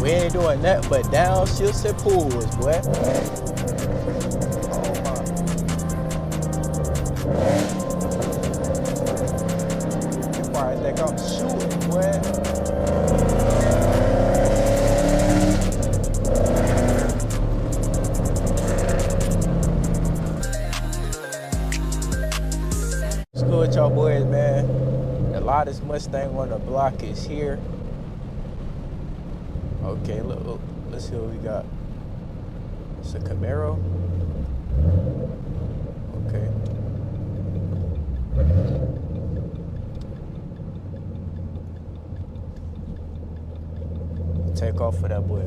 We ain't doing nothing but downshifts and pulls, boy. You probably think I'm shooting, boy. What's good with y'all boys, man? The loudest Mustang on the block is here. Okay, look, let's see what we got. It's a Camaro. Okay. Take off for that boy.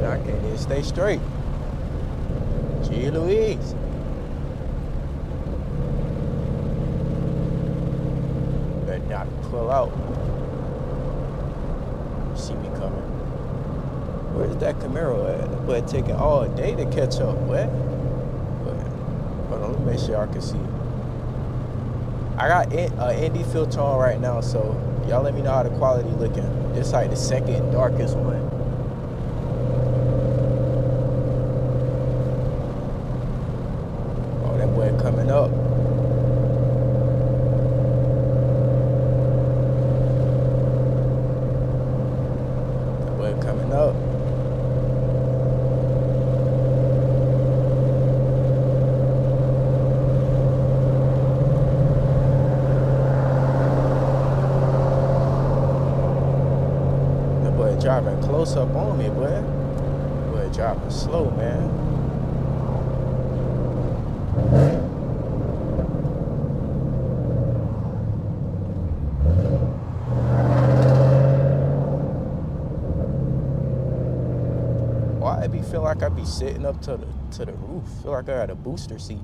I can't even stay straight. Gee Louise. Better not pull out. You see me coming. Where's that Camaro at? That boy taking all day to catch up. What? Hold on, let me make sure y'all can see. I got an ND filter on right now, so y'all let me know how the quality looking. This like the second darkest one. Oh, that boy coming up. That boy coming up. Driving close up on me, boy. Boy, driving slow, man. Why I feel like I be sitting up to the roof? Feel like I got a booster seat.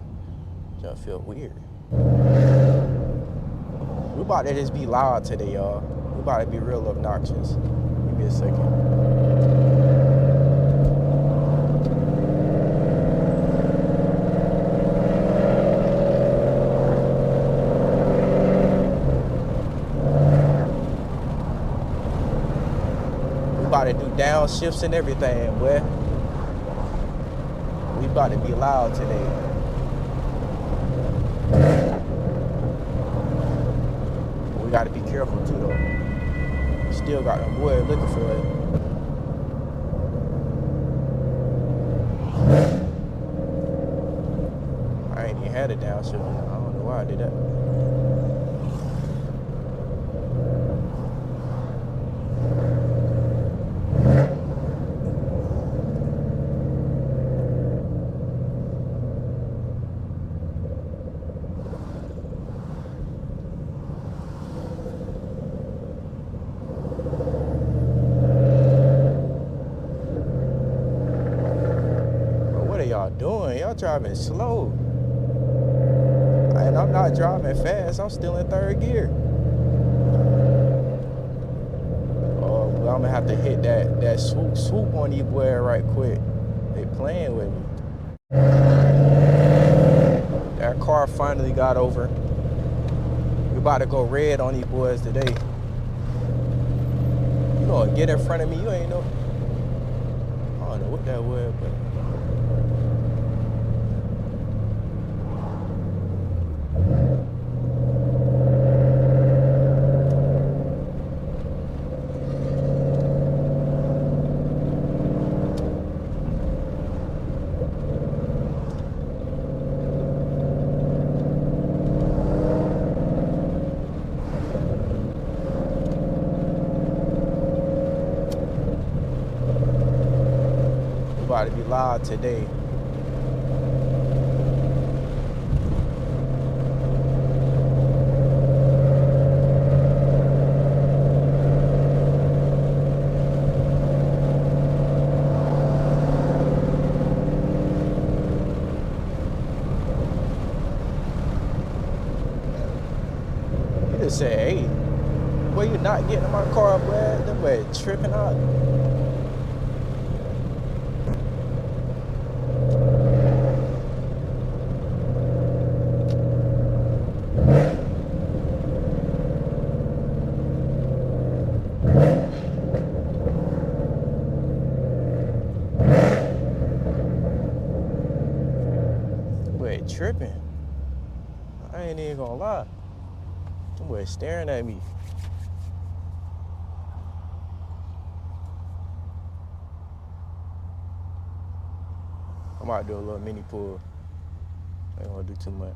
Just feel weird. We about to just be loud today, y'all. We about to be real obnoxious. Give me a second. We about to do downshifts and everything, boy. We about to be loud today. We got to be careful too, though. Still got a boy looking for it. I ain't even had a downshift. I don't know why I did that. Y'all doing? Y'all driving slow. And I'm not driving fast. I'm still in third gear. Oh, well, I'm gonna have to hit that swoop on you boy right quick. They playing with me. That car finally got over. We about to go red on these boys today. You know, get in front of me. You ain't know. I don't know what that was, but. About to be loud today. You just say, hey, boy, you not getting in my car, boy. Them boy tripping out. tripping. I ain't even gonna lie. Them boys staring at me. I might do a little mini pull. I ain't gonna do too much.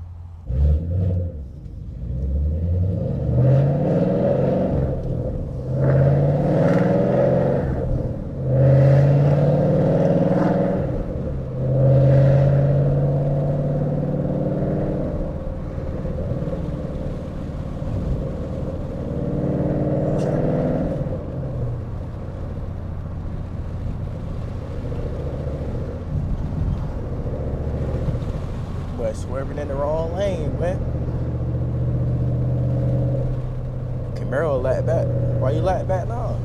But swerving in the wrong lane, man. Camaro lagged back. Why you lagged back now?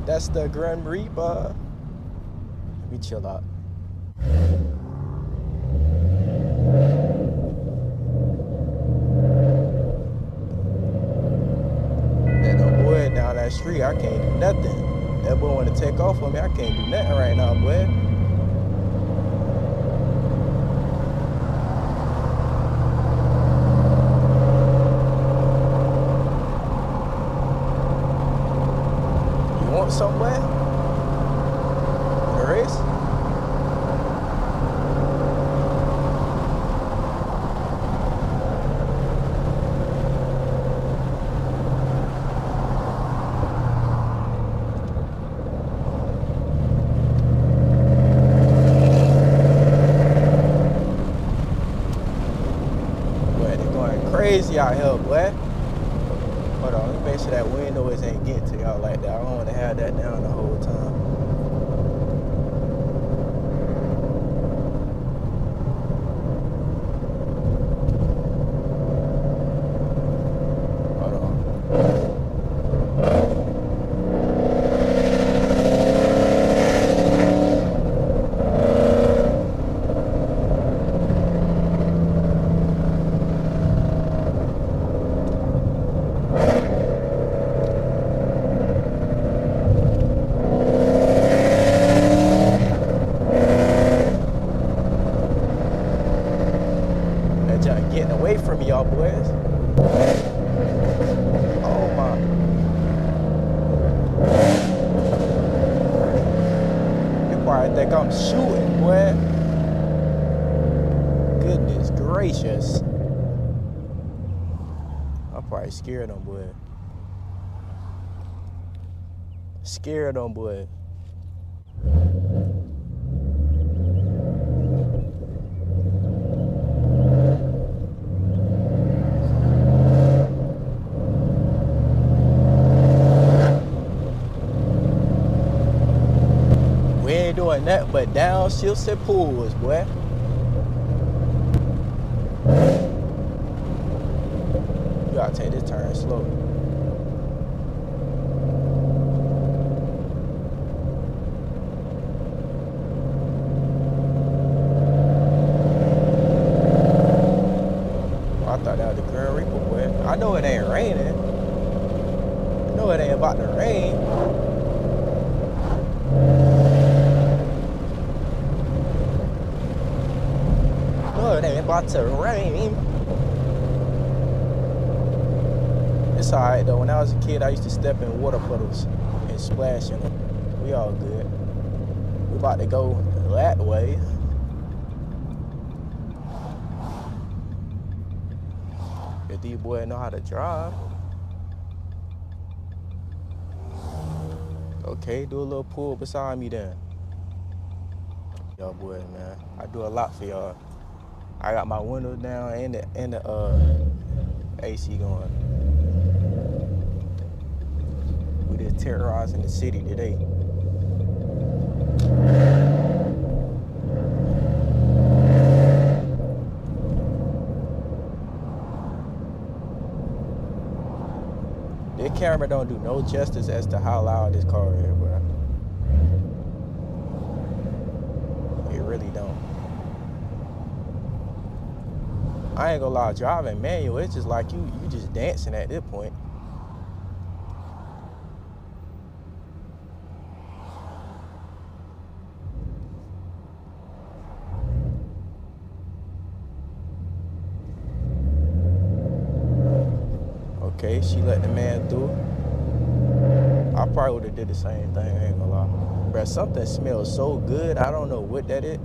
That's the Grim Reaper. Let me chill out. That no boy down that street, I can't do nothing. That boy want to take off on me, I can't do nothing right now, boy. Somewhere? A race? Boy, they going crazy out here, boy. Hold on, let me make sure that wind noise ain't getting to y'all like that. I don't want to have that down the whole time. Hold on. Getting away from me, y'all boys. Oh my. They probably think I'm shooting, boy. Goodness gracious. I'm probably scared them, boy. Scared them, boy. Doing that but downshifts and pulls, boy. You gotta take this turn slow. I thought that was the Grim Reaper, boy. I know it ain't raining. I know it ain't about to rain. It ain't about to rain. It's alright though. When I was a kid, I used to step in water puddles and splash in them. We all good. We about to go that way. If these boys know how to drive. Okay, do a little pull beside me then. Y'all boys, man. I do a lot for y'all. I got my windows down and the AC going. We just terrorizing the city today. This camera don't do no justice as to how loud this car is, bro. It really don't. I ain't gonna lie, driving manual, it's just like you just dancing at this point. Okay, she let the man through. I probably would have did the same thing, I ain't gonna lie. Bruh, something smells so good, I don't know what that is.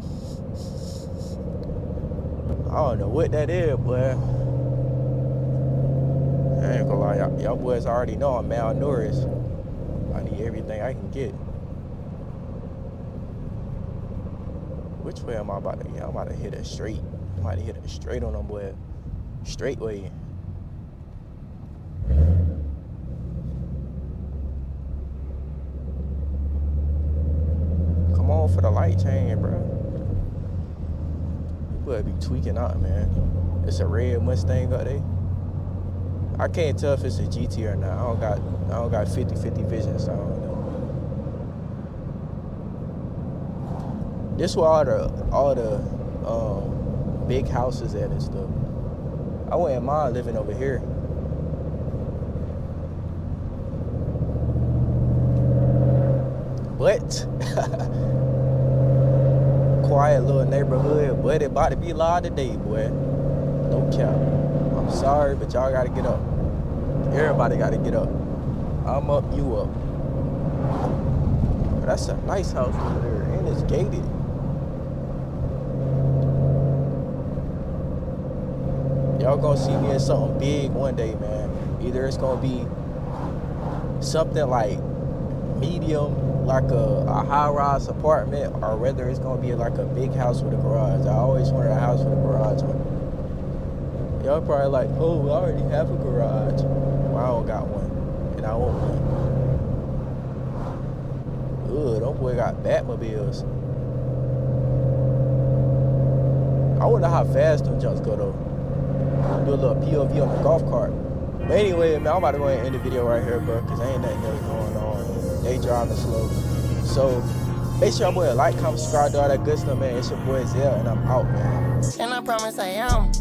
I don't know what that is, boy. I ain't gonna lie, y'all boys already know I'm malnourished. I need everything I can get. Which way am I about to? Yeah, I'm about to hit it straight. I'm about to hit it straight on them, boy. Straight way. Come on for the light change, bro. You better be tweaking out, man. It's a red Mustang up there. I can't tell if it's a GT or not. I don't got 50-50 vision, so I don't know. This where all the big houses at and stuff. I wouldn't mind living over here. But quiet little neighborhood, but it about to be loud today, boy. No cap. I'm sorry, but y'all gotta get up. Everybody gotta get up. I'm up, you up. But that's a nice house over there, and it's gated. Y'all gonna see me in something big one day, man. Either it's gonna be something like medium, like a high-rise apartment, or whether it's gonna be like a big house with a garage. I always wanted a house with a garage. Y'all probably like, oh, I already have a garage. Well, I don't got one, and I want one. Ugh, them boy got Batmobiles. I wonder how fast them jumps go though. Do a little POV on the golf cart. But anyway, man, I'm about to go ahead and end the video right here, bro, because ain't nothing else going on. They driving slow. So make sure y'all boy like, comment, subscribe, do all that good stuff, man. It's your boy Zell, and I'm out, man. And I promise I am.